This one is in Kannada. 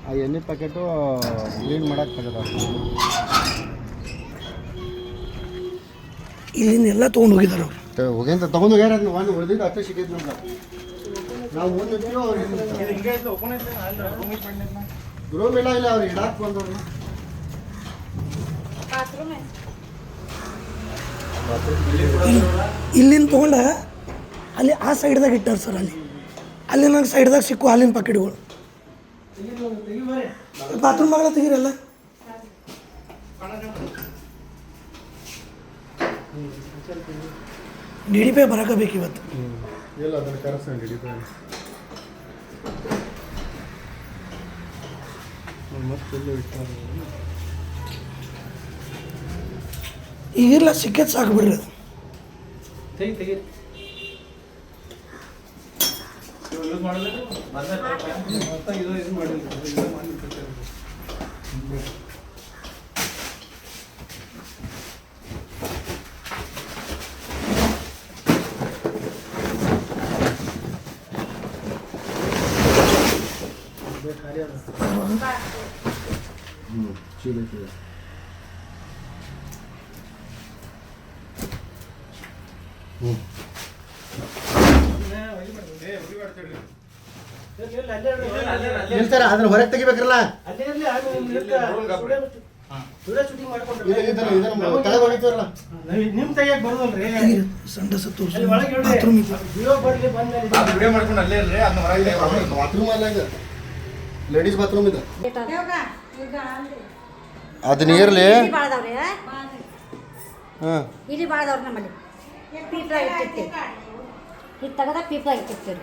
ಆ ಎಣ್ಣೆ ಪ್ಯಾಕೆಟು ಕ್ಲೀನ್ ಮಾಡಕ್ಕೆ ತೆಗೆದ ಇಲ್ಲಿಂದೆಲ್ಲ ತೊಗೊಂಡು ಹೋಗಿದ್ದಾರೆ ಅವ್ರು ಹೋಗ್ಯಂತ ತೊಗೊಂಡು ಹೋಗ್ಯಾರ ಒಂದು ಉಳಿದಿದ್ದು ಅಷ್ಟೇ ಸಿಕ್ಕಿದ್ದು ನಮ್ಗೆ ನಾವು ಓದಿರ್ತೀವಿ ರೂಮ್ ಇಲ್ಲ ಇಲ್ಲ ಅವ್ರು ಇಡಾಕ್ ಬಂದವ್ರು ಇಲ್ಲಿಂದ ತೊಗೊಂಡ ಅಲ್ಲಿ ಆ ಸೈಡ್ದಾಗ ಇಟ್ಟಾರ ಸರ್ ಅಲ್ಲಿ ನಂಗೆ ಸೈಡ್ದಾಗ ಸಿಕ್ಕು ಹಾಲಿನ ಪ್ಯಾಕೆಟ್ಗಳು ಬಾತ್ರೂಮ್ ಬಾಗಿಲ ತೆಗೀರಲ್ಲ ಡಿ ಡಿ ಪಿ ಬರಕಬೇಕು ಇವತ್ತು ಇಲ್ಲ ಅದನ್ನು ಕರೆಸ್ತಾನೆ ಡಿ ಡಿ ಪಿ ಈಗಿಲ್ಲ ಸಿಕ್ಕತ್ ಸಾಕು ಬಿಡ್ರಿ ಅದು ನಿಲ್ತಾರ ಅದನ್ನ ಹೊರಗೆ ತೆಗಿಬೇಕ್ರಲ್ಲ ನಿಮ್ ತೆಗಿಯಕ್ ಬರೋದಲ್ರಿ ಸಂಡಸ ತೋರಿಸಿ ಬಾತ್ರೂಮ್ ಬಾತ್ರೂಮ್ ಅಲ್ಲ ಇದು ಲೇಡೀಸ್ ಬಾತ್ರೂಮ್ ಇದೆ ಅದು ನೀರ್ಲಿ ಹಾಂ ಇಲ್ಲಿ ಬಾಳದವ್ರು ನಮ್ಮಲ್ಲಿ ಪೀಪ್ಲ ಇಟ್ಟಿರ್ತೀವಿ ಇದು ತೆಗೆದ ಪೀಪ್ಲ ಇಟ್ಟಿರ್ತೀವಿ